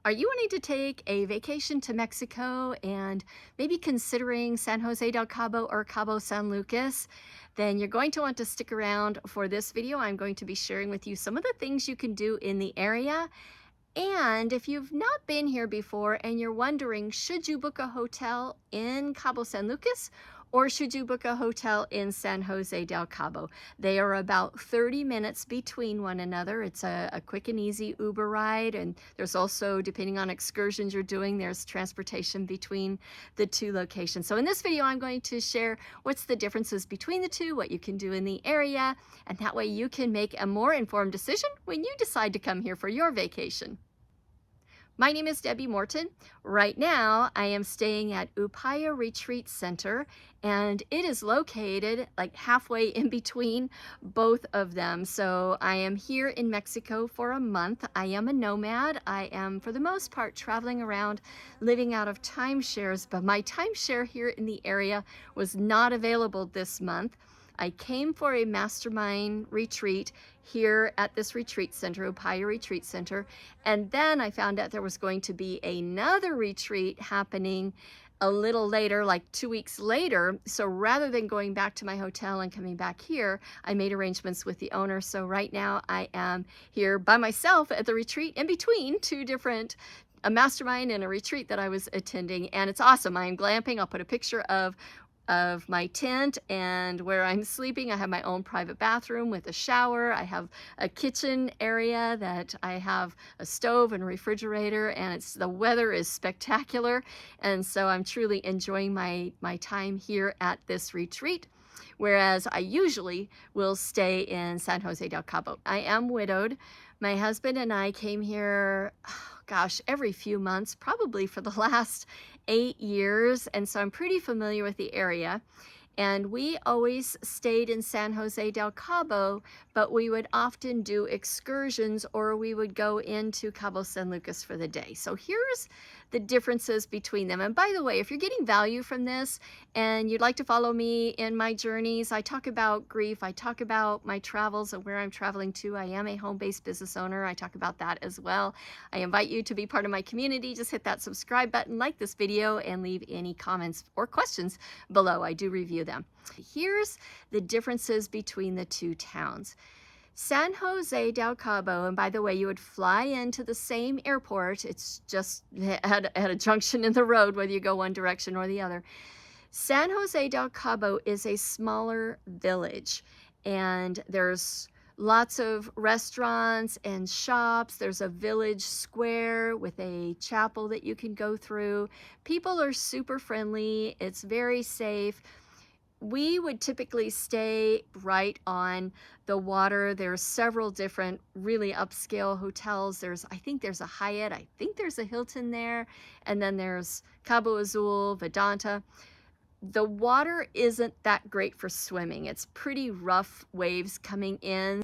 Are you wanting to take a vacation to Mexico and maybe considering San Jose del Cabo or Cabo San Lucas? Then you're going to want to stick around for this video. I'm going to be sharing with you some of the things you can do in the area. And if you've not been here before and you're wondering, should you book a hotel in Cabo San Lucas or should you book a hotel in San Jose del Cabo? They are about 30 minutes between one another. It's a quick and easy Uber ride, and there's also, depending on excursions you're doing, there's transportation between the two locations. So in this video, I'm going to share what's the differences between the two, what you can do in the area, and that way you can make a more informed decision when you decide to come here for your vacation. My name is Debbie Morton. Right now, I am staying at Upaya Retreat Center, and it is located like halfway in between both of them. So I am here in Mexico for a month. I am a nomad. I am, for the most part, traveling around, living out of timeshares, but my timeshare here in the area was not available this month. I came for a mastermind retreat here at this retreat center, Upaya Retreat Center, and then I found out there was going to be another retreat happening a little later, like 2 weeks later. So rather than going back to my hotel and coming back here, I made arrangements with the owner. So right now I am here by myself at the retreat in between two different a mastermind and a retreat that I was attending, and it's awesome. I am glamping. I'll put a picture of my tent and where I'm sleeping. I have my own private bathroom with a shower. I have a kitchen area that I have a stove and a refrigerator, and the weather is spectacular. And so I'm truly enjoying my time here at this retreat, whereas I usually will stay in San Jose del Cabo. I am widowed. My husband and I came here, gosh, every few months, probably for the last 8 years, and so I'm pretty familiar with the area. And we always stayed in San Jose del Cabo, but we would often do excursions or we would go into Cabo San Lucas for the day. So here's the differences between them. And by the way, if you're getting value from this and you'd like to follow me in my journeys, I talk about grief, I talk about my travels and where I'm traveling to. I am a home-based business owner. I talk about that as well. I invite you to be part of my community. Just hit that subscribe button, like this video, and leave any comments or questions below. I do review them. Here's the differences between the two towns. San Jose del Cabo, and by the way, you would fly into the same airport. It's just at a junction in the road, whether you go one direction or the other. San Jose del Cabo is a smaller village, and there's lots of restaurants and shops. There's a village square with a chapel that you can go through. People are super friendly. It's very safe. We would typically stay right on the water. There's several different really upscale hotels. I think there's a Hyatt. I think there's a Hilton there. And then there's Cabo Azul, Vedanta. The water isn't that great for swimming. It's pretty rough waves coming in.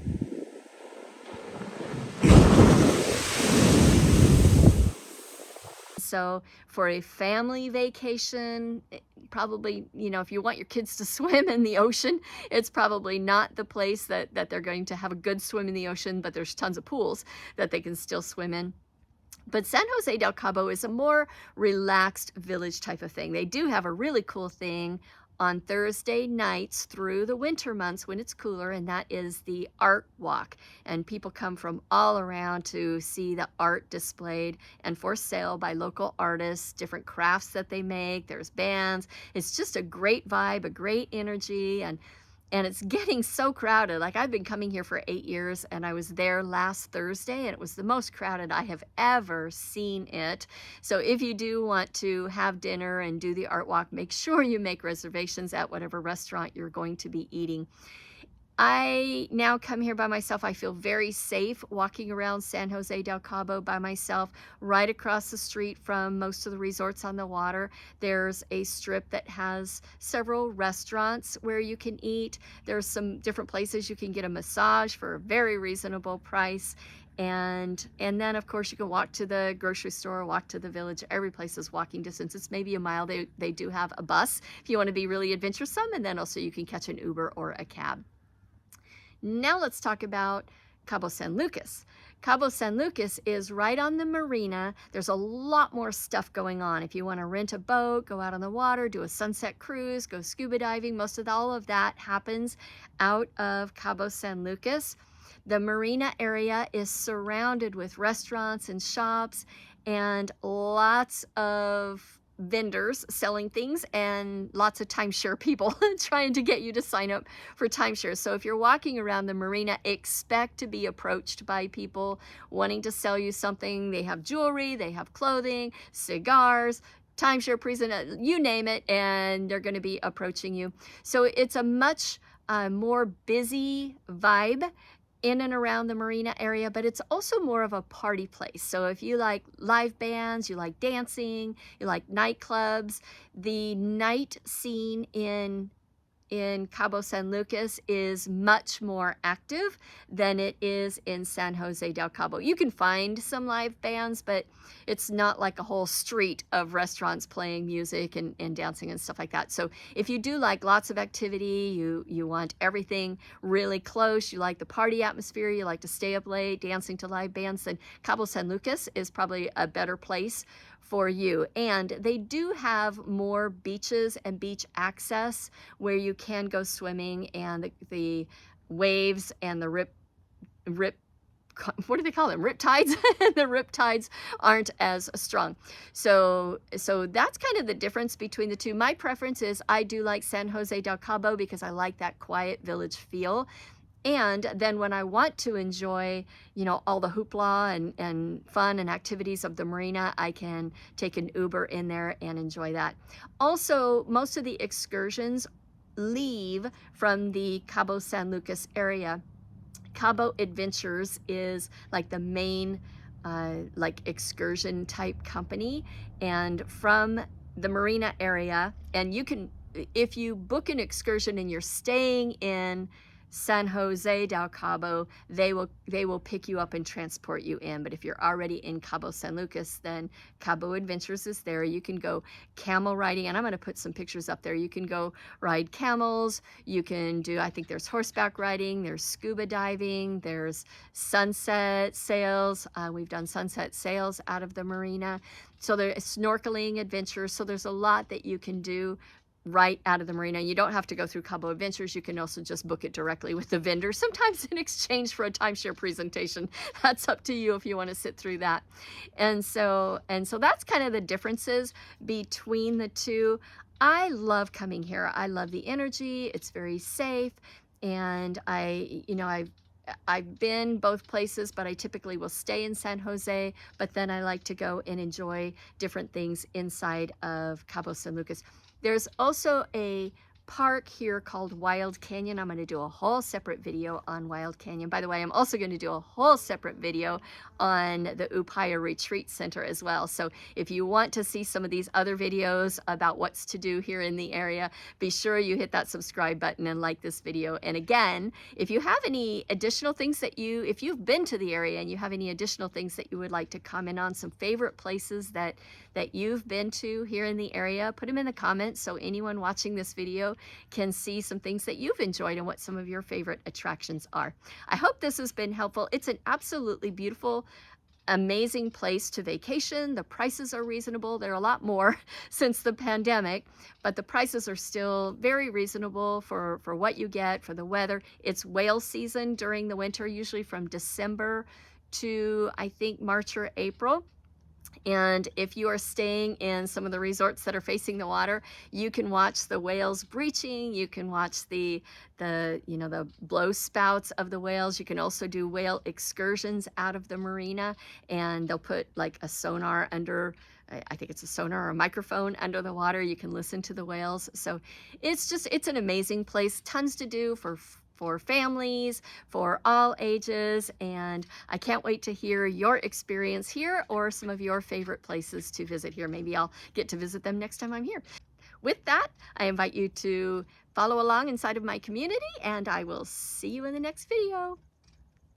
So for a family vacation, probably, if you want your kids to swim in the ocean, it's probably not the place that they're going to have a good swim in the ocean, but there's tons of pools that they can still swim in. But San Jose del Cabo is a more relaxed village type of thing. They do have a really cool thing on Thursday nights through the winter months when it's cooler, and that is the art walk. And people come from all around to see the art displayed and for sale by local artists, different crafts that they make. There's bands. It's just a great vibe, a great energy, and it's getting so crowded. Like, I've been coming here for 8 years, and I was there last Thursday, and it was the most crowded I have ever seen it. So if you do want to have dinner and do the art walk, make sure you make reservations at whatever restaurant you're going to be eating. I now come here by myself. I feel very safe walking around San Jose del Cabo by myself, right across the street from most of the resorts on the water. There's a strip that has several restaurants where you can eat. There's some different places you can get a massage for a very reasonable price. And then, of course, you can walk to the grocery store, walk to the village. Every place is walking distance. It's maybe a mile. They do have a bus if you want to be really adventuresome, and then also you can catch an Uber or a cab. Now let's talk about Cabo San Lucas. Cabo San Lucas is right on the marina. There's a lot more stuff going on. If you want to rent a boat, go out on the water, do a sunset cruise, go scuba diving, all of that happens out of Cabo San Lucas. The marina area is surrounded with restaurants and shops and lots of vendors selling things and lots of timeshare people trying to get you to sign up for timeshare. So if you're walking around the marina, expect to be approached by people wanting to sell you something. They have jewelry, they have clothing, cigars, timeshare present, you name it, and they're going to be approaching you. So it's a much more busy vibe in and around the marina area, but it's also more of a party place. So if you like live bands, you like dancing, you like nightclubs, the night scene in Cabo San Lucas is much more active than it is in San Jose del Cabo. You can find some live bands, but it's not like a whole street of restaurants playing music and dancing and stuff like that. So if you do like lots of activity, you want everything really close, you like the party atmosphere, you like to stay up late dancing to live bands, then Cabo San Lucas is probably a better place for you. And they do have more beaches and beach access where you can go swimming, and the waves and the what do they call them? Riptides. The riptides aren't as strong. So that's kind of the difference between the two. My preference is I do like San Jose del Cabo because I like that quiet village feel. And then when I want to enjoy, all the hoopla and fun and activities of the marina, I can take an Uber in there and enjoy that. Also, most of the excursions leave from the Cabo San Lucas area. Cabo Adventures is like the main like excursion type company, and from the marina area, and you can, if you book an excursion and you're staying in San Jose del Cabo, they will pick you up and transport you in. But if you're already in Cabo San Lucas, then Cabo Adventures is there. You can go camel riding, and I'm going to put some pictures up there. You can go ride camels. You can do, I think there's horseback riding, there's scuba diving, there's sunset sails. We've done sunset sails out of the marina. So there's snorkeling adventures. So there's a lot that you can do right out of the marina. You don't have to go through Cabo Adventures. You can also just book it directly with the vendor, sometimes in exchange for a timeshare presentation. That's up to you if you want to sit through that. And so that's kind of the differences between the two. I love coming here. I love the energy. It's very safe. And I've been both places, but I typically will stay in San Jose, but then I like to go and enjoy different things inside of Cabo San Lucas. There's also a park here called Wild Canyon. I'm going to do a whole separate video on Wild Canyon. By the way, I'm also going to do a whole separate video on the Upaya Retreat Center as well. So if you want to see some of these other videos about what's to do here in the area, be sure you hit that subscribe button and like this video. And again, if you have any additional things if you've been to the area and you have any additional things that you would like to comment on, some favorite places that you've been to here in the area, put them in the comments so anyone watching this video can see some things that you've enjoyed and what some of your favorite attractions are. I hope this has been helpful. It's an absolutely beautiful, amazing place to vacation. The prices are reasonable. They're a lot more since the pandemic, but the prices are still very reasonable for what you get, for the weather. It's whale season during the winter, usually from December to, I think, March or April. And if you are staying in some of the resorts that are facing the water, you can watch the whales breaching. You can watch the blow spouts of the whales. You can also do whale excursions out of the marina, and they'll put like a sonar under, I think it's a sonar or a microphone under the water. You can listen to the whales. So it's an amazing place. Tons to do for families, for all ages, and I can't wait to hear your experience here or some of your favorite places to visit here. Maybe I'll get to visit them next time I'm here. With that, I invite you to follow along inside of my community, and I will see you in the next video.